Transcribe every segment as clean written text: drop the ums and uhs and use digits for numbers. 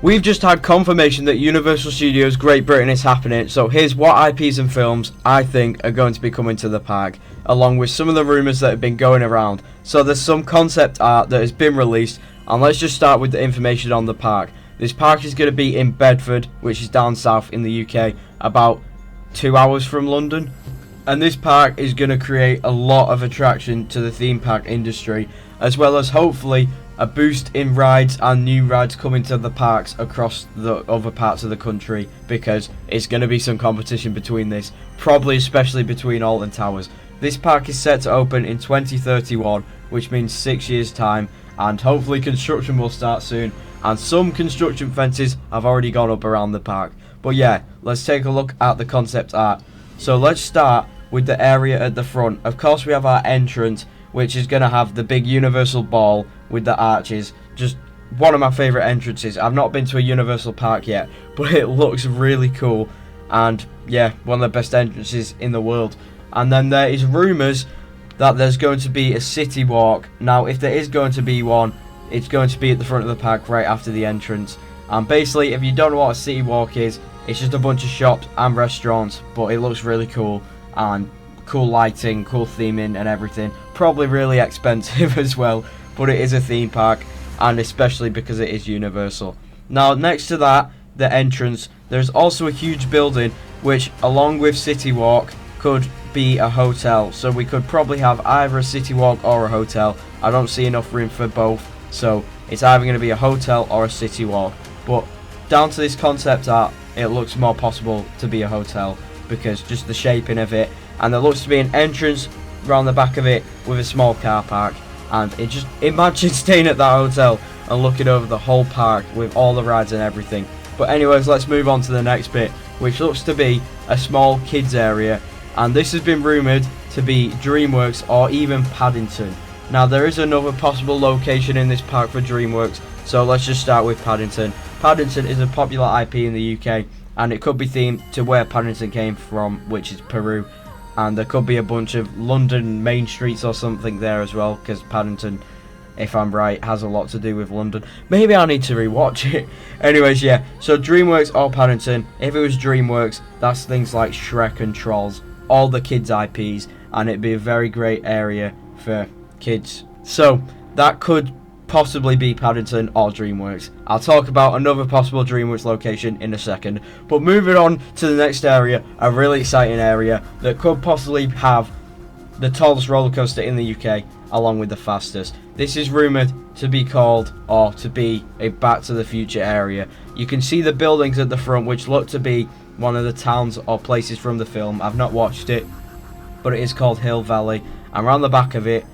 We've just had confirmation that Universal Studios Great Britain is happening, so here's what IPs and films I think are going to be coming to the park, along with some of the rumours that have been going around. So there's some concept art that has been released, and let's just start with the information on the park. This park is going to be in Bedford, which is down south in the UK, about 2 hours from London. And this park is going to create a lot of attraction to the theme park industry, as well as hopefully a boost in rides and new rides coming to the parks across the other parts of the country, because it's going to be some competition between this, probably especially between Alton Towers. This park is set to open in 2031, which means 6 years time, and hopefully construction will start soon, and some construction fences have already gone up around the park. But yeah, let's take a look at the concept art. So let's start with the area at the front. Of course we have our entrance, which is going to have the big Universal ball with the arches. Just one of my favourite entrances. I've not been to a Universal park yet, but it looks really cool. And yeah, one of the best entrances in the world. And then there is rumours that there's going to be a city walk. Now, if there is going to be one, it's going to be at the front of the park right after the entrance. And basically, if you don't know what a city walk is, it's just a bunch of shops and restaurants, but it looks really cool. And cool lighting, cool theming and everything. Probably really expensive as well, but it is a theme park, and especially because it is Universal. Now, next to that, the entrance, there's also a huge building which, along with City Walk, could be a hotel. So we could probably have either a City Walk or a hotel. I don't see enough room for both, so it's either going to be a hotel or a City Walk. But down to this concept art, it looks more possible to be a hotel, because just the shaping of it. And there looks to be an entrance around the back of it with a small car park, and it just, imagine staying at that hotel and looking over the whole park with all the rides and everything. But anyways, let's move on to the next bit, which looks to be a small kids area, and this has been rumoured to be DreamWorks or even Paddington. Now, there is another possible location in this park for DreamWorks, so let's just start with Paddington. Paddington is a popular IP in the UK, and it could be themed to where Paddington came from, which is Peru. And there could be a bunch of London main streets or something there as well, because Paddington, if I'm right, has a lot to do with London. Maybe I need to rewatch it. Anyways, yeah, so DreamWorks or Paddington. If it was DreamWorks, that's things like Shrek and Trolls, all the kids' IPs, and it'd be a very great area for kids. So that could possibly be Paddington or DreamWorks. I'll talk about another possible DreamWorks location in a second, but moving on to the next area, a really exciting area that could possibly have the tallest roller coaster in the UK along with the fastest. This is rumoured to be called, or to be, a Back to the Future area. You can see the buildings at the front, which look to be one of the towns or places from the film. I've not watched it, but it is called Hill Valley, and around the back of it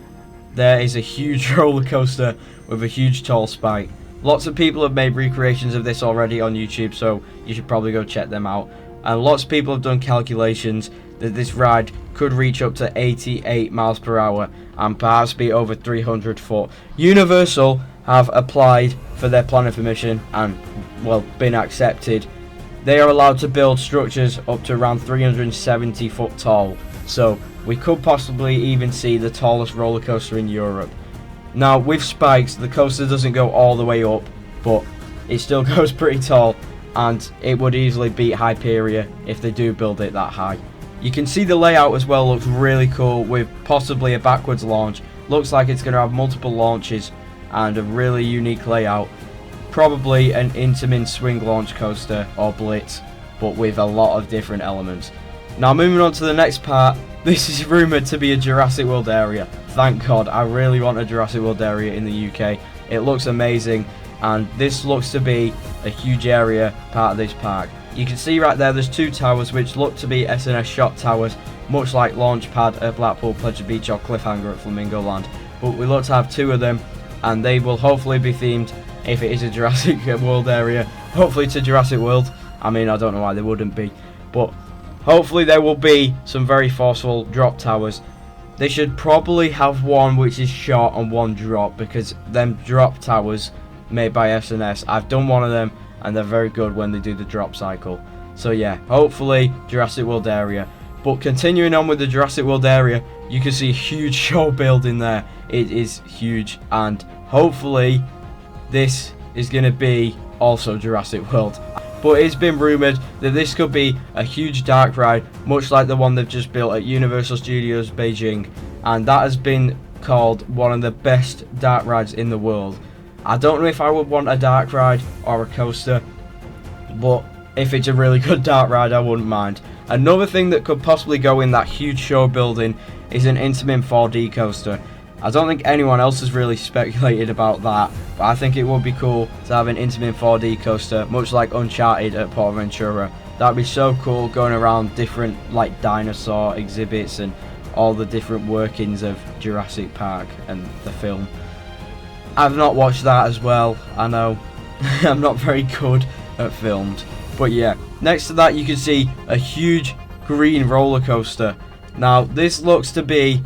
there is a huge roller coaster with a huge tall spike. Lots of people have made recreations of this already on YouTube, so you should probably go check them out. And lots of people have done calculations that this ride could reach up to 88 miles per hour and perhaps be over 300 foot. Universal have applied for their planning permission and, well, been accepted. They are allowed to build structures up to around 370 foot tall, so we could possibly even see the tallest roller coaster in Europe. Now, with spikes, the coaster doesn't go all the way up, but it still goes pretty tall, and it would easily beat Hyperia if they do build it that high. You can see the layout as well looks really cool, with possibly a backwards launch. Looks like it's going to have multiple launches and a really unique layout. Probably an Intamin swing launch coaster or Blitz, but with a lot of different elements. Now, moving on to the next part, this is rumoured to be a Jurassic World area. Thank God, I really want a Jurassic World area in the UK. It looks amazing, and this looks to be a huge area part of this park. You can see right there, there's two towers which look to be S&S shot towers, much like Launchpad at Blackpool, Pleasure Beach or Cliffhanger at Flamingo Land. But we look to have two of them, and they will hopefully be themed, if it is a Jurassic World area, hopefully to Jurassic World. I mean, I don't know why they wouldn't be, but hopefully there will be some very forceful drop towers. They should probably have one which is short and one drop, because them drop towers made by S&S, I've done one of them and they're very good when they do the drop cycle. So yeah, hopefully Jurassic World area. But continuing on with the Jurassic World area, you can see a huge show building there. It is huge, and hopefully this is going to be also Jurassic World. But it's been rumoured that this could be a huge dark ride, much like the one they've just built at Universal Studios Beijing, and that has been called one of the best dark rides in the world. I don't know if I would want a dark ride or a coaster, but if it's a really good dark ride, I wouldn't mind. Another thing that could possibly go in that huge show building is an Intamin 4D coaster. I don't think anyone else has really speculated about that, but I think it would be cool to have an Intamin 4D coaster, much like Uncharted at PortAventura. That'd be so cool, going around different like dinosaur exhibits and all the different workings of Jurassic Park and the film. I've not watched that as well, I know. I'm not very good at films. But yeah, next to that you can see a huge green roller coaster. Now this looks to be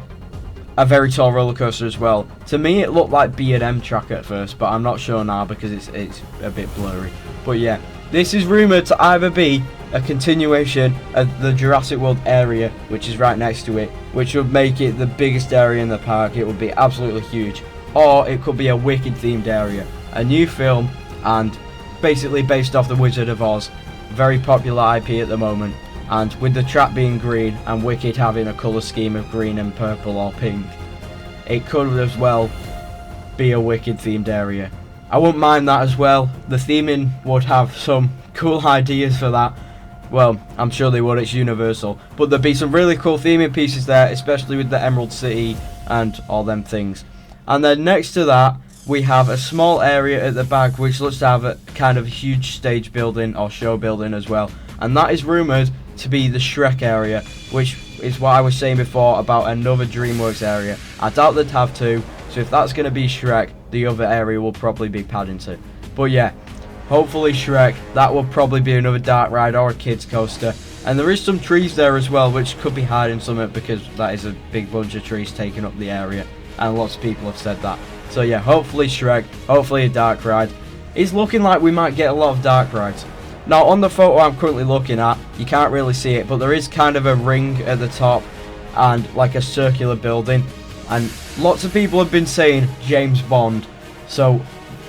a very tall roller coaster as well. To me it looked like B&M track at first, but I'm not sure now because it's a bit blurry. But yeah, this is rumoured to either be a continuation of the Jurassic World area, which is right next to it, which would make it the biggest area in the park. It would be absolutely huge. Or it could be a Wicked themed area, a new film, and basically based off the Wizard of Oz. Very popular IP at the moment, and with the track being green and Wicked having a colour scheme of green and purple or pink, it could as well be a Wicked themed area. I wouldn't mind that as well. The theming would have some cool ideas for that. Well, I'm sure they would, it's Universal, but there'd be some really cool theming pieces there, especially with the Emerald City and all them things. And then next to that we have a small area at the back which looks to have a kind of huge stage building or show building as well, and that is rumoured to be the Shrek area, which is what I was saying before about another DreamWorks area. I doubt they'd have two, so if that's going to be Shrek, the other area will probably be Paddington. But yeah, hopefully Shrek. That will probably be another dark ride or a kids coaster, and there is some trees there as well which could be hiding something because that is a big bunch of trees taking up the area, and lots of people have said that. So yeah, hopefully Shrek, hopefully a dark ride. It's looking like we might get a lot of dark rides. Now on the photo I'm currently looking at, you can't really see it, but there is kind of a ring at the top and like a circular building, and lots of people have been saying James Bond, so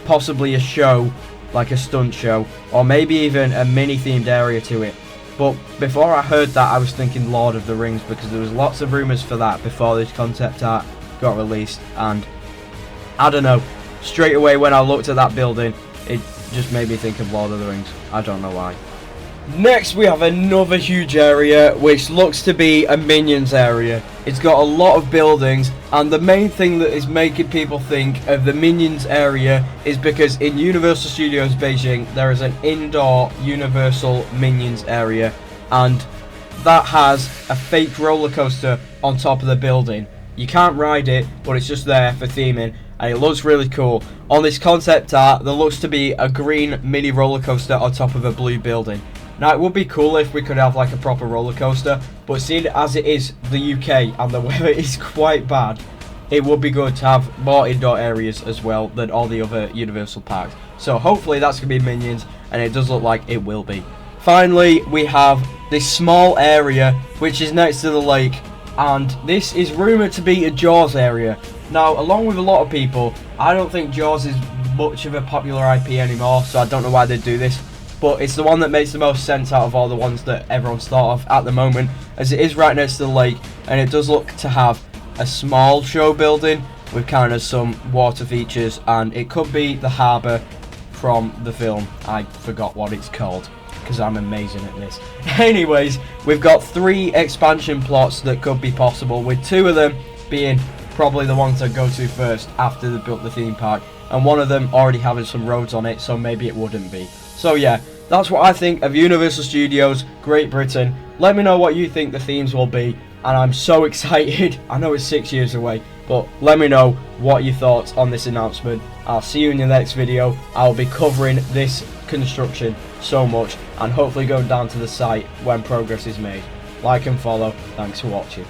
possibly a show, like a stunt show, or maybe even a mini themed area to it. But before I heard that I was thinking Lord of the Rings, because there was lots of rumours for that before this concept art got released, and I don't know, straight away when I looked at that building it just made me think of Lord of the Rings. I don't know why. Next we have another huge area which looks to be a Minions area. It's got a lot of buildings, and the main thing that is making people think of the Minions area is because in Universal Studios Beijing there is an indoor Universal Minions area, and that has a fake roller coaster on top of the building. You can't ride it, but it's just there for theming, and it looks really cool. On this concept art, there looks to be a green mini roller coaster on top of a blue building. Now it would be cool if we could have like a proper roller coaster, but seeing as it is the UK and the weather is quite bad, it would be good to have more indoor areas as well than all the other Universal parks. So hopefully that's going to be Minions, and it does look like it will be. Finally, we have this small area which is next to the lake, and this is rumoured to be a Jaws area. Now, along with a lot of people, I don't think Jaws is much of a popular IP anymore, so I don't know why they do this, but it's the one that makes the most sense out of all the ones that everyone's thought of at the moment, as it is right next to the lake, and it does look to have a small show building with kind of some water features, and it could be the harbour from the film. I forgot what it's called, because I'm amazing at this. Anyways, we've got 3 expansion plots that could be possible, with 2 of them being probably the ones that go to first after they built the theme park, and one of them already having some roads on it, so maybe it wouldn't be. So yeah, that's what I think of Universal Studios Great Britain. Let me know what you think the themes will be, and I'm so excited. I know it's 6 years away, but let me know what your thoughts on this announcement. I'll see you in the next video. I'll be covering this construction so much, and hopefully going down to the site when progress is made. Like and follow. Thanks for watching.